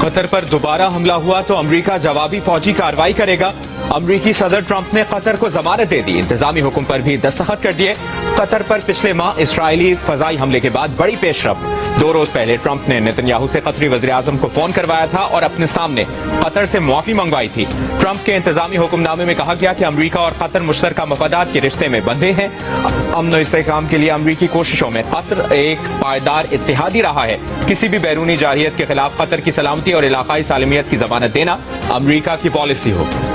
Qatar पर दोबारा हमला हुआ तो अमेरिका जवाबी फौजी कार्रवाई करेगा। अमेरिकी सदर ट्रंप ने कतर को जमानत दे दी, इंतजामी हुक्म पर भी दस्तखत कर दिए। कतर पर पिछले माह इसराइली फजाई हमले के बाद बड़ी पेशरफ्त। 2 रोज पहले ट्रंप ने नेतन्याहू से कतरी वज़ीर आज़म को फोन करवाया था और अपने सामने कतर से मुआफी मंगवाई थी। ट्रंप के इंतजामी हुक्मनामे में कहा गया कि अमेरिका और कतर मुश्तरका मफादात के रिश्ते में बंधे हैं। अमन और इस्तेहकाम के लिए अमेरिकी कोशिशों में कतर एक पायदार इत्तेहादी रहा है। किसी भी बैरूनी जारहियत के खिलाफ कतर की सलामती और इलाकाई सालमियत की जमानत देना अमेरिका की पॉलिसी होगी।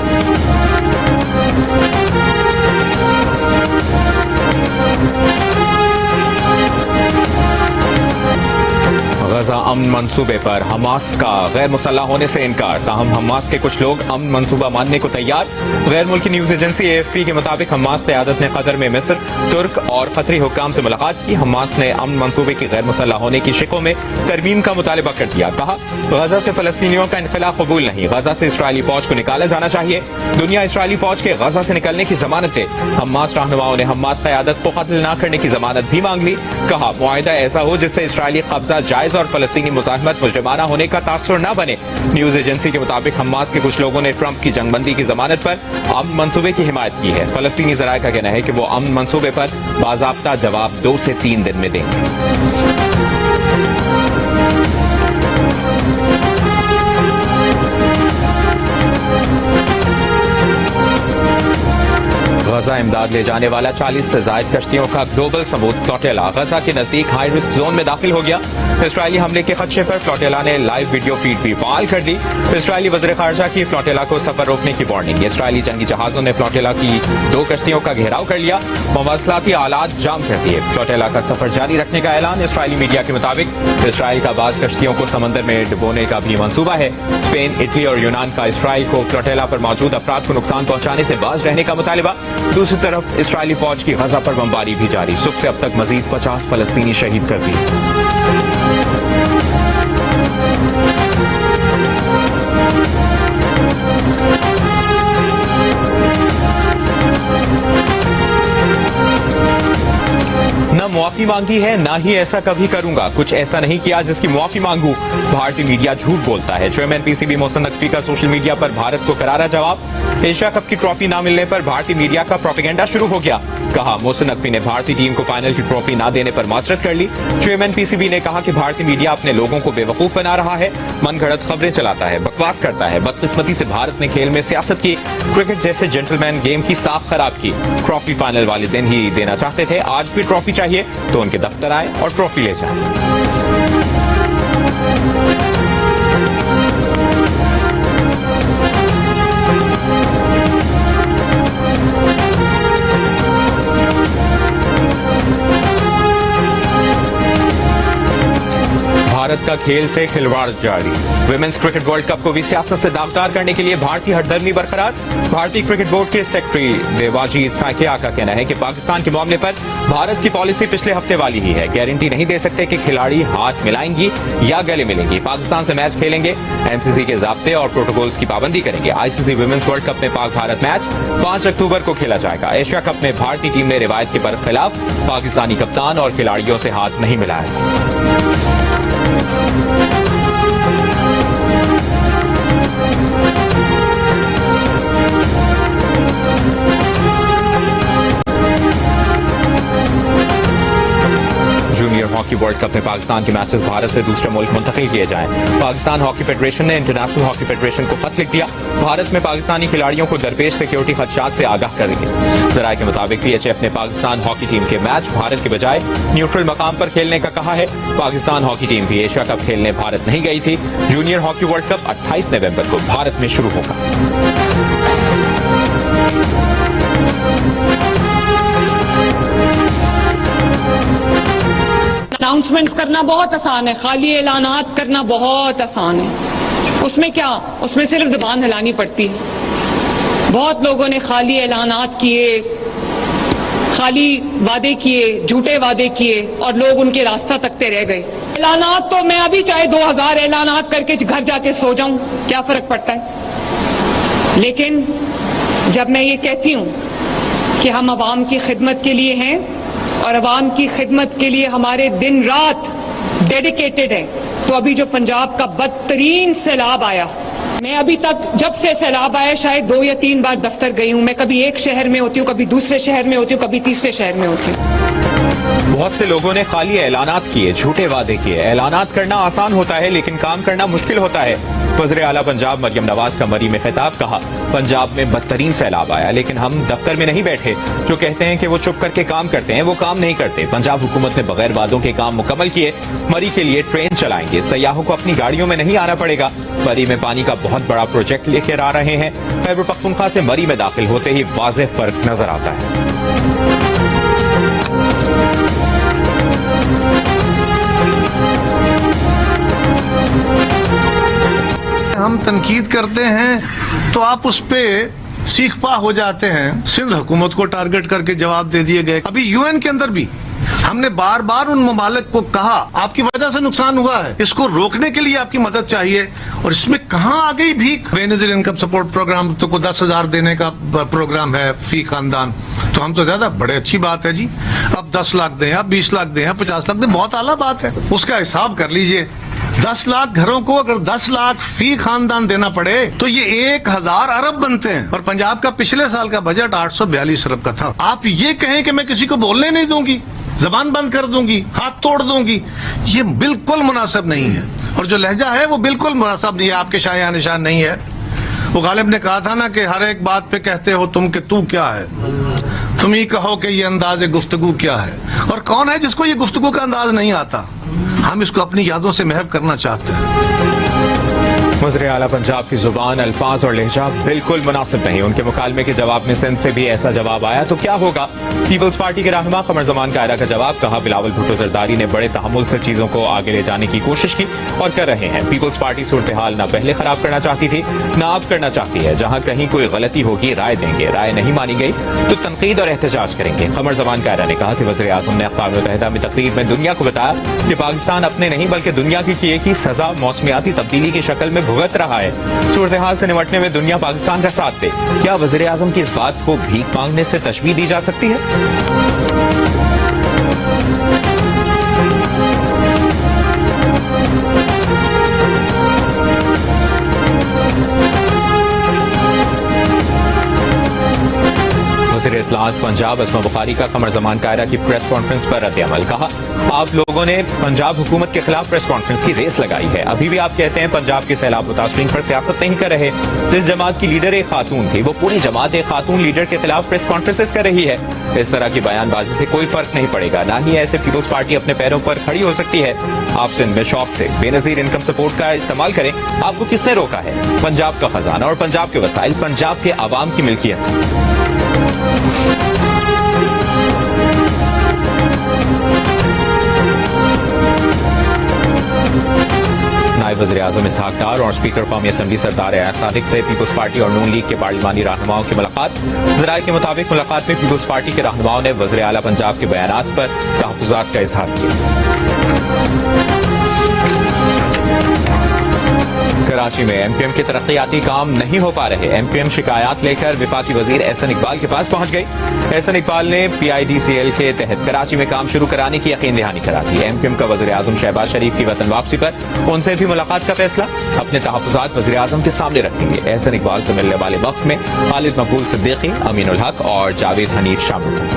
गजा अमन मंसूबे पर हमास का गैर मुसल्लह होने से इनकार। ताहम हमास के कुछ लोग अमन मंसूबा मानने को तैयार। गैर मुल्की न्यूज एजेंसी AFP के मुताबिक हमास क़यादत ने कतर में मिस्र, तुर्क और कतरी हुक्काम से मुलाकात की। हमास ने अमन मंसूबे की गैर मुसल्लह होने की शिकों में तरमीम का मुतालबा कर दिया। कहा, गजा से फलस्तीनियों का इनखला कबूल नहीं, गजा से इसराइली फौज को निकाला जाना चाहिए। दुनिया इसराइली फौज के गजा से निकलने की जमानत दे। हमास रहनुमाओं ने हमास क़यादत को कत्ल न करने की जमानत भी मांग ली। कहा, मुआहिदा ऐसा हो जिससे इसराइली कब्जा जायज और फलस्तीनी मुज़ाहमत मुजरिमाना होने का तासुर न बने। न्यूज एजेंसी के मुताबिक हमास के कुछ लोगों ने ट्रंप की जंगबंदी की जमानत पर अमन मंसूबे की हिमायत की है। फलस्तीनी ज़राए का कहना है कि वो अमन मंसूबे पर बाज़ाब्ता जवाब 2 से 3 दिन में देंगे। गजा इमदाद ले जाने वाला 40 से ज़ायद कश्तियों का ग्लोबल समूह फ्लोटेला गजा के नजदीक हाई रिस्क जोन में दाखिल हो गया। इसराइली हमले के खदशे पर फ्लोटेला ने लाइव वीडियो फीड भी फाल कर दी। इसराइली वज़ीर ख़ारजा की फ्लोटेला को सफर रोकने की वार्निंग। इसराइली जंगी जहाजों ने फ्लोटेला की 2 कश्तियों का घेराव कर लिया, मवासलाती आलात जाम कर दिए। फ्लोटेला का सफर जारी रखने का ऐलान। इसराइली मीडिया के मुताबिक इसराइल का बाज़ कश्तियों को समंदर में डुबोने का भी मंसूबा है। स्पेन, इटली और यूनान का इसराइल को फ्लोटेला पर मौजूद अफराद को नुकसान पहुंचाने से बाज रहने का मुतालबा। दूसरी तरफ इसराइली फौज की गजा पर बमबारी भी जारी। सुबह से अब तक मजीद 50 फलस्तीनी शहीद कर दिए। न मुआफी मांगी है, ना ही ऐसा कभी करूंगा। कुछ ऐसा नहीं किया जिसकी मुआफी मांगू। भारतीय मीडिया झूठ बोलता है। चेयरमैन PCB मोहसिन नकवी का सोशल मीडिया पर भारत को करारा जवाब। एशिया कप की ट्रॉफी न मिलने पर भारतीय मीडिया का प्रोपेगेंडा शुरू हो गया। कहा, मोहसिन नकवी ने भारतीय टीम को फाइनल की ट्रॉफी न देने पर माजरत कर ली। चेयरमैन PCB ने कहा कि भारतीय मीडिया अपने लोगों को बेवकूफ बना रहा है, मनगढ़ंत खबरें चलाता है, बकवास करता है। बदकिस्मती से भारत ने खेल में सियासत की, क्रिकेट जैसे जेंटलमैन गेम की साख खराब की। ट्रॉफी फाइनल वाले दिन ही देना चाहते थे, आज भी ट्रॉफी चाहिए तो उनके दफ्तर आए और ट्रॉफी ले जाए। भारत का खेल से खिलवाड़ जारी। विमेंस क्रिकेट वर्ल्ड कप को भी सियासत से दागदार करने के लिए भारतीय हटधर्मी बरकरार। भारतीय क्रिकेट बोर्ड के सेक्रेटरी देवाजीत साइकिया का कहना है कि पाकिस्तान के मामले पर भारत की पॉलिसी पिछले हफ्ते वाली ही है। गारंटी नहीं दे सकते कि खिलाड़ी हाथ मिलाएंगी या गले मिलेंगी। पाकिस्तान से मैच खेलेंगे, MCC के ज़ाब्ते और प्रोटोकॉल्स की पाबंदी करेंगे। ICC विमेंस वर्ल्ड कप में पाक भारत मैच 5 अक्टूबर को खेला जाएगा। एशिया कप में भारतीय टीम ने रिवायत के बरखिलाफ पाकिस्तानी कप्तान और खिलाड़ियों से हाथ नहीं मिलाया। जूनियर हॉकी वर्ल्ड कप में पाकिस्तान के मैचेस भारत से दूसरे मुल्क मुंतकिल किए जाएं। पाकिस्तान हॉकी फेडरेशन ने इंटरनेशनल हॉकी फेडरेशन को खत लिख दिया। भारत में पाकिस्तानी खिलाड़ियों को दरपेश सिक्योरिटी खदशात से आगाह करेंगे। जराये के मुताबिक PHF ने पाकिस्तान हॉकी टीम के मैच भारत के बजाय न्यूट्रल मकाम पर खेलने का कहा है। पाकिस्तान हॉकी टीम भी एशिया कप खेलने भारत नहीं गई थी। जूनियर हॉकी वर्ल्ड कप 28 नवंबर को भारत में शुरू होगा। अनाउंसमेंट्स करना बहुत आसान है, खाली ऐलानात करना बहुत आसान है। उसमें क्या, उसमें सिर्फ जुबान हिलानी पड़ती है। बहुत लोगों ने खाली ऐलानात किए, खाली वादे किए, झूठे वादे किए और लोग उनके रास्ता तकते रह गए। ऐलानात तो मैं अभी चाहे 2000 ऐलानात करके घर जाके सो जाऊं, क्या फर्क पड़ता है। लेकिन जब मैं ये कहती हूं कि हम अवाम की खिदमत के लिए हैं और अवाम की खिदमत के लिए हमारे दिन रात डेडिकेटेड है। तो अभी जो पंजाब का बदतरीन सैलाब आया, मैं अभी तक जब से सैलाब आया शायद 2 या 3 बार दफ्तर गई हूं। मैं कभी एक शहर में होती हूँ, कभी दूसरे शहर में होती हूँ, कभी तीसरे शहर में होती हूँ। बहुत से लोगों ने खाली ऐलानात किए, झूठे वादे किए। ऐलानात करना आसान होता है लेकिन काम करना मुश्किल होता है। वज़ीर आला पंजाब मरियम नवाज का मरी में खिताब, कहा पंजाब में बदतरीन सैलाब आया लेकिन हम दफ्तर में नहीं बैठे। जो कहते हैं कि वो चुप करके काम करते हैं, वो काम नहीं करते। पंजाब हुकूमत ने बगैर वादों के काम मुकम्मल किए। मरी के लिए ट्रेन चलाएंगे, सयाहों को अपनी गाड़ियों में नहीं आना पड़ेगा। मरी में पानी का बहुत बड़ा प्रोजेक्ट लेकर आ रहे हैं। खैबर पख्तूनख्वा से मरी में दाखिल होते ही वाज़ेह फर्क नजर आता है। हम तनकीद करते हैं तो आप उस पे सीख पा हो जाते हैं। सिंध हुकूमत को टारगेट करके जवाब दे दिए गए। अभी यूएन के अंदर भी हमने बार बार उन ममालिक को कहा आपकी वजह से नुकसान हुआ है, इसको रोकने के लिए आपकी मदद चाहिए। और इसमें कहाँ आ गई भीख? बेनजीर इनकम सपोर्ट प्रोग्राम तो को 10,000 देने का प्रोग्राम है फी खानदान, तो हम तो ज्यादा बड़े अच्छी बात है जी। अब 10 लाख दें, अब 20 लाख दें, 50 लाख दें, बहुत आला बात है। उसका हिसाब कर लीजिए। 10 लाख घरों को अगर 10 लाख फी खानदान देना पड़े तो ये 1,000 अरब बनते हैं। और पंजाब का पिछले साल का बजट 842 अरब का था। आप ये कहें कि मैं किसी को बोलने नहीं दूंगी, जबान बंद कर दूंगी, हाथ तोड़ दूंगी, ये बिल्कुल मुनासिब नहीं है। और जो लहजा है वो बिल्कुल मुनासिब नहीं है, आपके शाया निशान नहीं है। वो गालिब ने कहा था ना कि हर एक बात पे कहते हो तुम कि तू क्या है, तुम ही कहो कि ये अंदाज गुफ्तगू क्या है। और कौन है जिसको ये गुफ्तगू का अंदाज नहीं आता? हम इसको अपनी यादों से महव करना चाहते हैं। वज़ीर आला पंजाब की जुबान, अल्फाज और लहजा बिल्कुल मुनासिब नहीं। उनके मुकालमे के जवाब में सिंध से भी ऐसा जवाब आया तो क्या होगा? पीपल्स पार्टी के रहनुमा कमर जमान कायरा का जवाब, कहा बिलावल भुट्टो जरदारी ने बड़े तहम्मुल से चीजों को आगे ले जाने की कोशिश की और कर रहे हैं। पीपल्स पार्टी सूरत हाल न पहले खराब करना चाहती थी न अब करना चाहती है। जहां कहीं कोई गलती होगी राय देंगे, राय नहीं मानी गई तो तनकीद और एहतजाज करेंगे। कमर जमान कायरा ने कहा कि वज़ीर आज़म ने अक़वाम मुत्तहिदा में तकरीर में दुनिया को बताया कि पाकिस्तान अपने नहीं बल्कि दुनिया की किए की सजा मौसमियाती तब्दीली की शक्ल में भुगत रहा है। सूरत हाल से निपटने में दुनिया पाकिस्तान का साथ दे। क्या वज़ीर आज़म की इस बात को भीख मांगने से तशबीह दी जा सकती है? वज़ीर इत्तलाआत पंजाब अस्मा बुखारी का कमर जमान कायरा की प्रेस कॉन्फ्रेंस पर रद्द-ए-अमल, कहा आप लोगों ने पंजाब हुकूमत के खिलाफ प्रेस कॉन्फ्रेंस की रेस लगाई है। अभी भी आप कहते हैं पंजाब के सैलाब मुतासरीन पर सियासत नहीं कर रहे। जिस जमात की लीडर एक खातून थी वो पूरी जमात एक खातून लीडर के खिलाफ प्रेस कॉन्फ्रेंसेस कर रही है। इस तरह की बयानबाजी से कोई फर्क नहीं पड़ेगा, ना ही ऐसे पीपल्स पार्टी अपने पैरों पर खड़ी हो सकती है। आप सिंध में शौक से बेनजीर इनकम सपोर्ट का इस्तेमाल करें। आपको किसने रोका है? पंजाब का खजाना और पंजाब के वसाइल पंजाब के आवाम की मिल्कियत। नायब वज़ीर आज़म इसहाक डार और स्पीकर कौमी असम्बली सरदार एयाज सादिक से पीपल्स पार्टी और नून लीग के पार्लिमानी रहनुमाओं की मुलाकात। ज़राए के मुताबिक मुलाकात में पीपल्स पार्टी के रहनुमाओं ने वज़ीर आला पंजाब के बयानात पर तहफ़्फ़ुज़ात का इज़हार किया। कराची में एमक्यूएम के तरक्याती काम नहीं हो पा रहे। एमक्यूएम शिकायत लेकर वफाकी वजीर एहसन इकबाल के पास पहुंच गई। एहसन इकबाल ने PIDCL के तहत कराची में काम शुरू कराने की यकीन दहानी करा दी। एमक्यूएम का वज़ीर आज़म शहबाज शरीफ की वतन वापसी पर उनसे भी मुलाकात का फैसला। अपने तहफ़्फ़ुज़ात वज़ीर आज़म के सामने रखेंगे। एहसन इकबाल से मिलने वाले वक्त में खालिद मकबूल सिद्दीकी, अमीनुल हक और जावेद हनीफ शामिल हैं।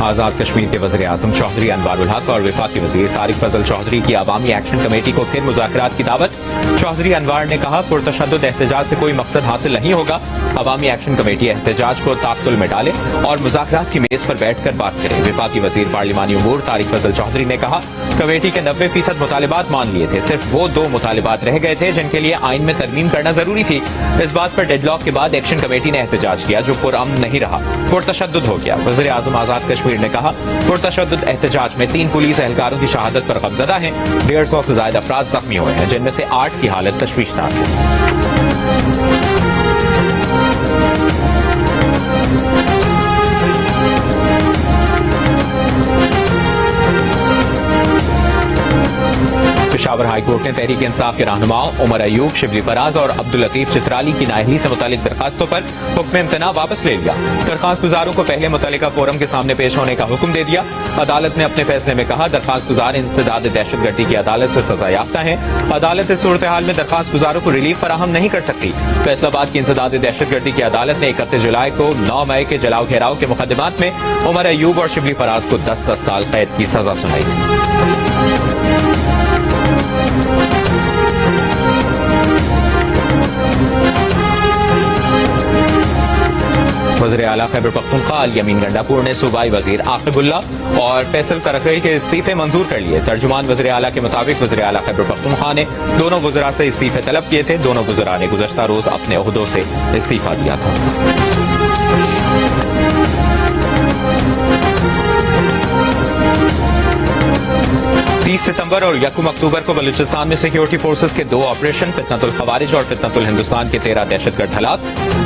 आजाद कश्मीर के वज़ीर आज़म चौधरी अनवारुल हक और वफाकी वज़ीर तारिक फजल चौधरी की अवामी एक्शन कमेटी को फिर मुज़ाकरात की दावत। चौधरी अनवार ने कहा पुरतशद्दुद एहतजाज से कोई मकसद हासिल नहीं होगा। अवामी एक्शन कमेटी एहतजाज को ताक़तुल में डाले और मुज़ाकरात की मेज पर बैठकर बात करे। वफाकी वज़ीर पार्लिमानी उमूर तारिक फजल चौधरी ने कहा कमेटी के 90% मुतालिबात मान लिए थे, सिर्फ वो 2 मुतालिबात रह गए थे जिनके लिए आइन में तरमीम करना जरूरी थी। इस बात पर डेडलॉक के बाद एक्शन कमेटी ने एहतजाज किया जो पुरअमन नहीं रहा, पुरतशद्दुद हो गया। वज़ीर आज़म आजाद कश्मीर ने कहा पुरतशद्दुद एहतजाज में 3 पुलिस एहलकारों की शहादत पर गमज़दा हैं। 150 से ज्यादा अफराद जख्मी हुए हैं जिनमें से 8 की हालत तशवीशनाक है। पेशावर पेशावर हाई कोर्ट ने तहरीक इंसाफ के रहनुमाओं उमर अयूब, शिबली फराज और अब्दुल लतीफ चित्राली की नाअहली से मुतालिक दरखास्तों पर हुक्म इम्तना वापस ले लिया। दरखास्त गुजारों को पहले मुतल्लिका फोरम के सामने पेश होने का हुक्म दे दिया। अदालत ने अपने फैसले में कहा, दरखास्त गुजार इंसदाद दहशतगर्दी की अदालत से सजा याफ्ता है। अदालत इस सूरत हाल में दरखास्त गुजारों को रिलीफ फराहम नहीं कर सकती। फैसलाबाद की इंसदाद दहशतगर्दी की अदालत ने 31 जुलाई को 9 मई के जलाओ घेराव के मुकदमात में उमर अयूब और शिबली फराज को 10-10 साल कैद की सजा सुनाई थी। वज़ीर आला खैबर पख्तूनख्वा अल यमीन गंडापुर ने सूबाई वजीर आकिबुल्लाह और फैसल तरक्की के इस्तीफे मंजूर कर लिए। तर्जुमान वज़ीर आला के मुताबिक वज़ीर आला खैबर पख्तूनख्वा ने दोनों वज़रा से इस्तीफे तलब किए थे। दोनों वज़रा ने गुज़श्ता रोज अपने ओहदों से इस्तीफा दिया था। 30 सितंबर और 1 अक्टूबर को बलूचिस्तान में सिक्योरिटी फोर्सेस के 2 ऑपरेशन फितनतुल खवारिज और फितनतुल हिंदुस्तान के 13 दहशतगर्द हलाक।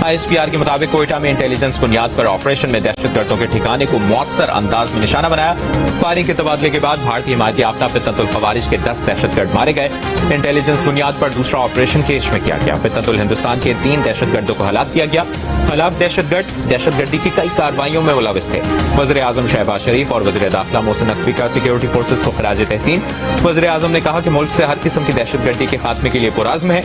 ISPR के मुताबिक कोयटा में इंटेलिजेंस बुनियाद पर ऑपरेशन में दहशतगर्दों के ठिकाने को मौसर अंदाज में निशाना बनाया। फायरिंग के तबादले के बाद भारतीय हिमायत याफ्ता फितनतुल खवारिज के 10 दहशतगर्द मारे गए। इंटेलिजेंस बुनियाद पर दूसरा ऑपरेशन केश में किया गया। फितनतुल हिंदुस्तान के 3 दहशतगर्दों को हलाक किया गया। हलाक दहशतगर्द दहशतगर्दी की कई कार्रवाइयों में मुलविस थे। वज़ीर आज़म शहबाज शरीफ और वज़ीर दाखिला मोहसिन नकवी का सिक्योरिटी फोर्सेस को खराज तहसीन। वज़ीर आज़म ने कहा कि मुल्क से हर किस्म की दहशतगर्दी के खात्मे के लिए पुरअज़्म है।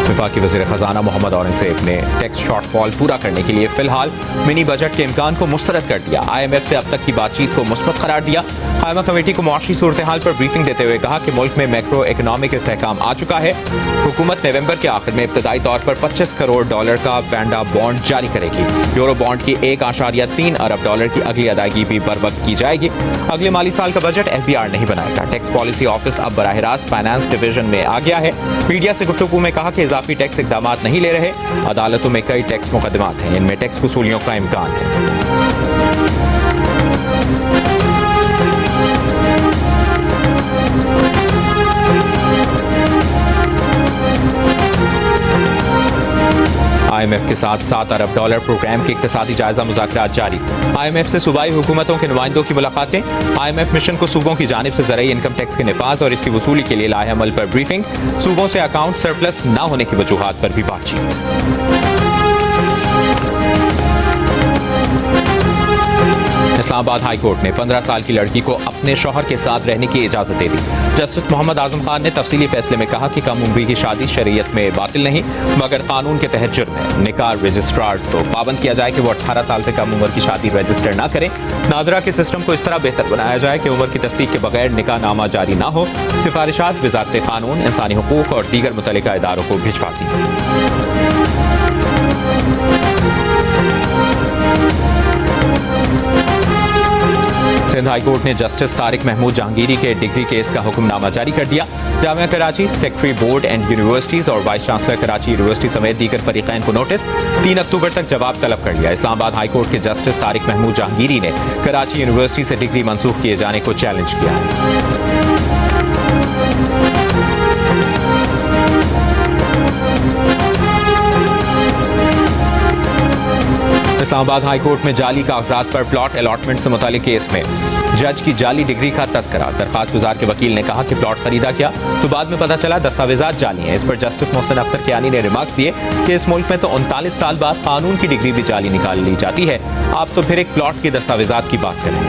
वफाकी वज़ीर खजाना मोहम्मद औरंगज़ेब ने टैक्स शॉर्टफॉल पूरा करने के लिए फिलहाल मिनी बजट के इम्कान को मुस्तरद कर दिया। IMF से अब तक की बातचीत को मुस्बत करार दिया। कायमा कमेटी को मुआशी सूरत हाल पर ब्रीफिंग देते हुए कहा कि मुल्क में मैक्रो इकनॉमिक इस्तेहकाम आ चुका है। हुकूमत नवंबर के आखिर में इब्तदाई तौर पर $25 करोड़ का पैंडा बॉन्ड जारी करेगी। यूरो बॉन्ड की $1.3 अरब की अगली अदायगी भी बर वक्त की जाएगी। अगले माली साल का बजट FBR नहीं बनाएगा। टैक्स पॉलिसी ऑफिस अब बराह रास्त फाइनेंस डिवीजन में आ गया है। मीडिया से गुफ्तगू में कहा कि इजाफी टैक्स इकदाम नहीं ले रहे। अदालतों में कई टैक्स मुकदमात हैं, इनमें टैक्स वसूलियों का इम्कान है। IMF के साथ $7 अरब प्रोग्राम के इक्तिसादी जायजा मुज़ाकरात जारी। IMF से सूबाई हुकूमतों के नुमाइंदों की मुलाकातें। IMF मिशन को सूबों की जानिब से ज़राई इनकम टैक्स के निफाज और इसकी वसूली के लिए लाए अमल पर ब्रीफिंग। सूबों से अकाउंट सरप्लस न होने की वजूहात पर भी बातचीत। इस्लामाबाद हाई कोर्ट ने 15 साल की लड़की को अपने शौहर के साथ रहने की इजाजत दे दी। जस्टिस मोहम्मद आजम खान ने तफसीली फैसले में कहा कि कम उम्री की शादी शरीयत में बातिल नहीं मगर कानून के तहत जुर्म है। निकाह रजिस्ट्रार्स को पाबंद किया जाए कि वो 18 साल से कम उम्र की शादी रजिस्टर न करें। नादरा के सिस्टम को इस तरह बेहतर बनाया जाए कि उम्र की तस्दीक के बगैर निकाह नामा जारी न हो। सिफारिशात वजारत कानून, इंसानी हुकूक और दीगर मुतल्लिका इदारों को भिजवाती। सिंध हाई कोर्ट ने जस्टिस तारिक महमूद जहांगीरी के डिग्री केस का हुक्मनामा जारी कर दिया। Jamia Karachi, secretary board and universities और वाइस चांसलर कराची यूनिवर्सिटी समेत दीगर फरीकैन को नोटिस। 3 अक्टूबर तक जवाब तलब कर लिया। इस्लामाबाद हाई कोर्ट के जस्टिस तारिक महमूद जहांगीरी ने कराची यूनिवर्सिटी से डिग्री मंसूख किए जाने को चैलेंज किया है। इस्लामाबाद हाई कोर्ट में जाली कागजात पर प्लॉट अलॉटमेंट से मुतालिक केस में जज की जाली डिग्री का तस्करा। दरखास्त गुजार के वकील ने कहा कि प्लॉट खरीदा क्या तो बाद में पता चला दस्तावेजात जाली हैं। इस पर जस्टिस मोहसिन अख्तर कियानी ने रिमार्क्स दिए कि इस मुल्क में तो 39 साल बाद कानून की डिग्री भी जाली निकाल ली जाती है। आप तो फिर एक प्लॉट की दस्तावेजात की बात करें।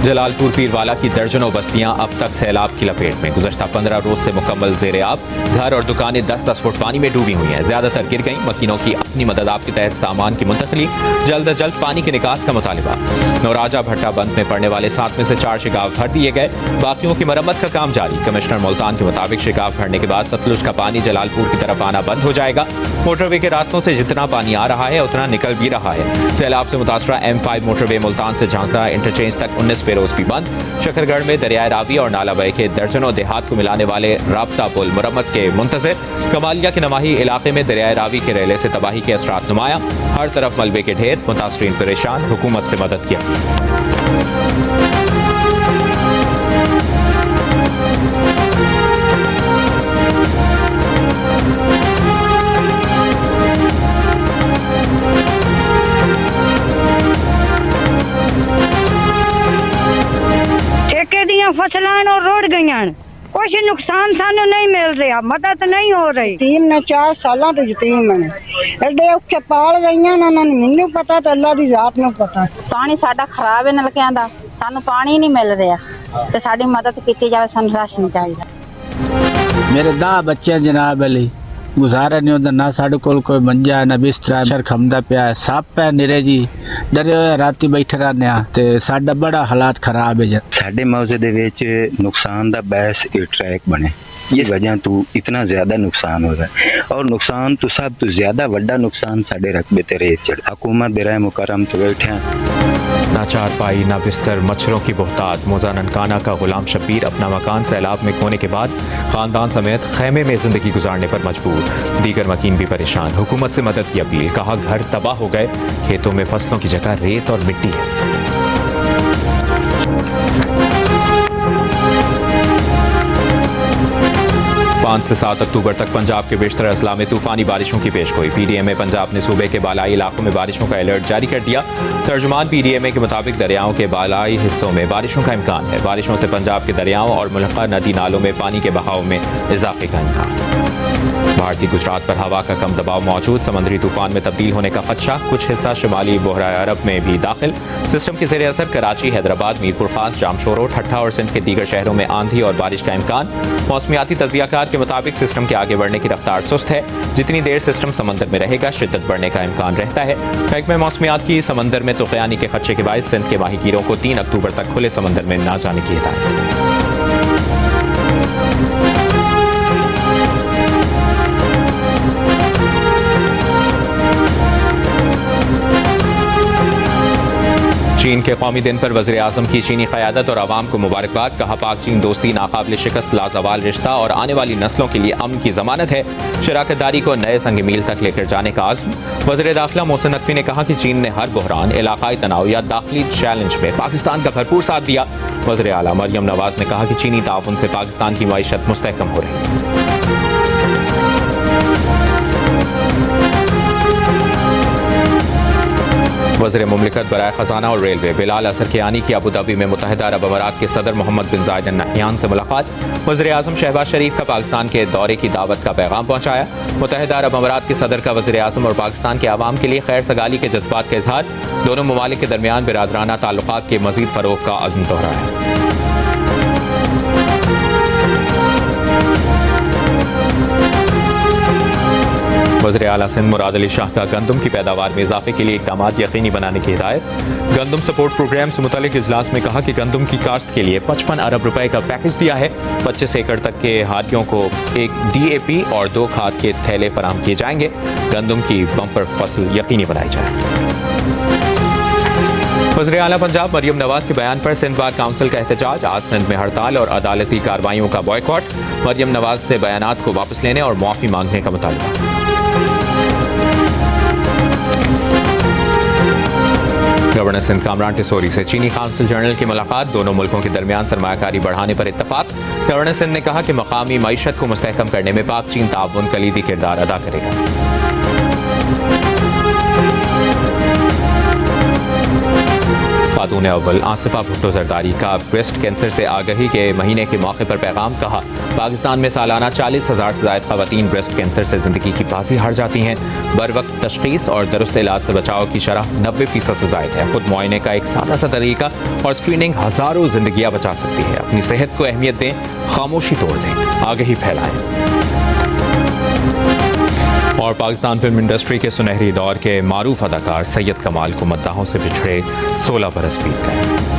जलालपुर पीरवाला की दर्जनों बस्तियां अब तक सैलाब की लपेट में। गुज़श्ता 15 रोज से मुकम्मल ज़ेरे आब। घर और दुकानें 10-10 फुट पानी में डूबी हुई हैं। ज्यादातर गिर गईं। मकीनों की अपनी मदद आप के तहत सामान की मुंतकली। जल्द अज जल्द पानी के निकास का मुतालिबा। नौराजा भट्टा बंद में पड़ने वाले 7 में से 4 शिगाव भर दिए गए। बाकियों की मरम्मत का काम जारी। कमिश्नर मुल्तान के मुताबिक शिगाव भरने के बाद सतलुज का पानी जलालपुर की तरफ आना बंद हो जाएगा। मोटरवे के रास्तों से जितना पानी आ रहा है उतना निकल भी रहा है। सैलाब से मुतासरा M5 मोटरवे मुल्तान से झांकड़ा इंटरचेंज तक 19 रोज भी बंद। शकरगढ़ में दरियाए रावी और नालाबई के दर्जनों देहात को मिलाने वाले राब्ता पुल मुरम्मत के मुंतज़िर। कमालिया के नवाही इलाके में दरियाए रावी के रेले से तबाही के असरात नुमाया। हर तरफ मलबे के ढेर। मुतासरीन परेशान। हुकूमत से मदद की कुछ नुकसान सानू नहीं मिल रहा, मदद नहीं हो रही। टीम ने 4 सालों तो यतीम मैंने एडे औखे पाल गई ना, मैनू पता तो अल्लाह दी जात नू पता। पानी साडा खराब है नलकियां दा, सानू पानी नहीं मिल रहा ते साडी मदद की जाए, सानू राशन चाहिए। मेरे 10 बच्चे जनाब अली, गुजारा नहीं होता ना साढ़े कोल कोई मंजा ना बिस्तरा, शर खमदा पिया है, सप है निरे जी, डरे हुए राती बैठे रहने ते साडा बड़ा हालात खराब है। साडे मौजे दे विच नुकसान दा बैस ये ट्रैक बने, ये वजह तो इतना ज्यादा नुकसान हो रहा है। और नुकसान तो सब तो ज्यादा वड्डा नुकसान साडे रकबे ते रेत चढ़। हुकूमत दे राय मुकरम तो बैठे ना चारपाई ना बिस्तर, मच्छरों की बहुतात। मोजा ननकाना का गुलाम शब्बीर अपना मकान सैलाब में खोने के बाद खानदान समेत खैमे में जिंदगी गुजारने पर मजबूर। दीगर मकीन भी परेशान। हुकूमत से मदद की अपील, कहा घर तबाह हो गए, खेतों में फसलों की जगह रेत और मिट्टी है। 5 से 7 अक्टूबर तक पंजाब के बेशतर अजला में तूफानी बारिशों की पेशगोई। पीडीएमए पंजाब ने सूबे के बालाई इलाकों में बारिशों का अलर्ट जारी कर दिया। तर्जुमान पीडीएमए के मुताबिक दरियाओं के बालाई हिस्सों में बारिशों का इम्कान है। बारिशों से पंजाब के दरियाओं और मुल्का नदी नालों में पानी के बहाव में इजाफे का इम्कान। भारतीय गुजरात पर हवा का कम दबाव मौजूद, समुद्री तूफान में तब्दील होने का खदशा। कुछ हिस्सा शुमाली बहरा अरब में भी दाखिल। सिस्टम के ज़ेरे असर कराची, हैदराबाद, मीरपुर खास, जामशोरो, ठट्ठा और सिंध के दीगर शहरों में आंधी और बारिश का इम्कान। मौसमियाती तजियाकार के मुताबिक सिस्टम के आगे बढ़ने की रफ्तार सुस्त है। जितनी देर सिस्टम समंदर में रहेगा, शिद्दत बढ़ने का इम्कान रहता है। महकमे मौसमियात की समंदर में तुग़यानी के खदशे के बायस सिंध के माहीगीरों को 3 अक्टूबर तक खुले समंदर में न जाने की हिदायत। चीन के कौमी दिन पर वज़ीर आज़म की चीनी क़यादत और आवाम को मुबारकबाद। कहा पाक चीन दोस्ती नाकाबिल शिकस्त लाजवाल रिश्ता और आने वाली नस्लों के लिए अमन की ज़मानत है। शराकतदारी को नए संग मील तक लेकर जाने का आज़म। वज़ीर दाखिला मोहसिन नकवी ने कहा कि चीन ने हर बहरान, इलाकाई तनाव या दाखिली चैलेंज में पाकिस्तान का भरपूर साथ दिया। वज़ीर आला मरियम नवाज ने कहा कि चीनी ताउन से पाकिस्तान की मईशत मुस्तहकम हो रही है। वज़ीर मुमलिकत बराए खजाना और रेलवे बिलाल असर कियानी की अबू धाबी में मुत्तहिदा अरब अमारात के सदर मोहम्मद बिन जायद अल नहयान से मुलाकात। वज़ीर आज़म शहबाज शरीफ का पाकिस्तान के दौरे की दावत का पैगाम पहुंचाया। मुत्तहिदा अरब अमारात के सदर का वज़ीर आज़म और पाकिस्तान के आवाम के लिए खैर सगाली के जज्बात का इजहार। दोनों ममालिक के दरमियान बिरादराना ताल्लुकात के मज़ीद फ़रोग़ का अज़्म दोहराया। वज़ीर आला सिंध मुराद अली शाह का गंदम की पैदावार में इजाफे के लिए इक़दामात यकीनी बनाने की हिदायत। गंदम सपोर्ट प्रोग्राम से मुतालिक इजलास में कहा कि गंदम की काश्त के लिए 55 अरब रुपए का पैकेज दिया है। 25 एकड़ तक के हादियों को 1 DAP और 2 खाद के थैले फराहम किए जाएंगे। गंदम की बम्पर फसल यकीनी बनाई जाए। वज़ीर आला पंजाब मरियम नवाज के बयान पर सिंध बार काउंसिल का एहतजाज। आज सिंध में हड़ताल और अदालती कार्रवाइयों का बॉयकॉट। मरियम नवाज से बयानात को वापस लेने और मुआफ़ी मांगने का मुतालबा। गवर्नर सिंध कामरान टिसोरी से चीनी काउंसिल जनरल की मुलाकात। दोनों मुल्कों के दरमियान सरमायाकारी बढ़ाने पर इत्तफाक। गवर्नर सिंध ने कहा कि मकामी मईशत को मुस्तहकम करने में पाक चीन ताउन कलीदी किरदार अदा करेगा। खातून अव्वल आसिफा भुट्टो जरदारी का ब्रेस्ट कैंसर से आगाही के महीने के मौके पर पैगाम। कहा पाकिस्तान में सालाना 40,000 से ज़ायद ख़वातीन ब्रेस्ट कैंसर से ज़िंदगी की बाजी हार जाती हैं। बर वक्त तशख़ीस और दुरुस्त इलाज से बचाव की शरह 90% से ज़ायद है। खुद मुआयने का एक सादा सा तरीका और स्क्रीनिंग हज़ारों ज़िंदगियाँ बचा सकती है। अपनी सेहत को अहमियत दें, खामोशी तोड़ दें, आगाही फैलाएं। और पाकिस्तान फिल्म इंडस्ट्री के सुनहरी दौर के मारूफ अदाकार सैयद कमाल को मद्दाहों से बिछड़े 16 बरस बीत गए।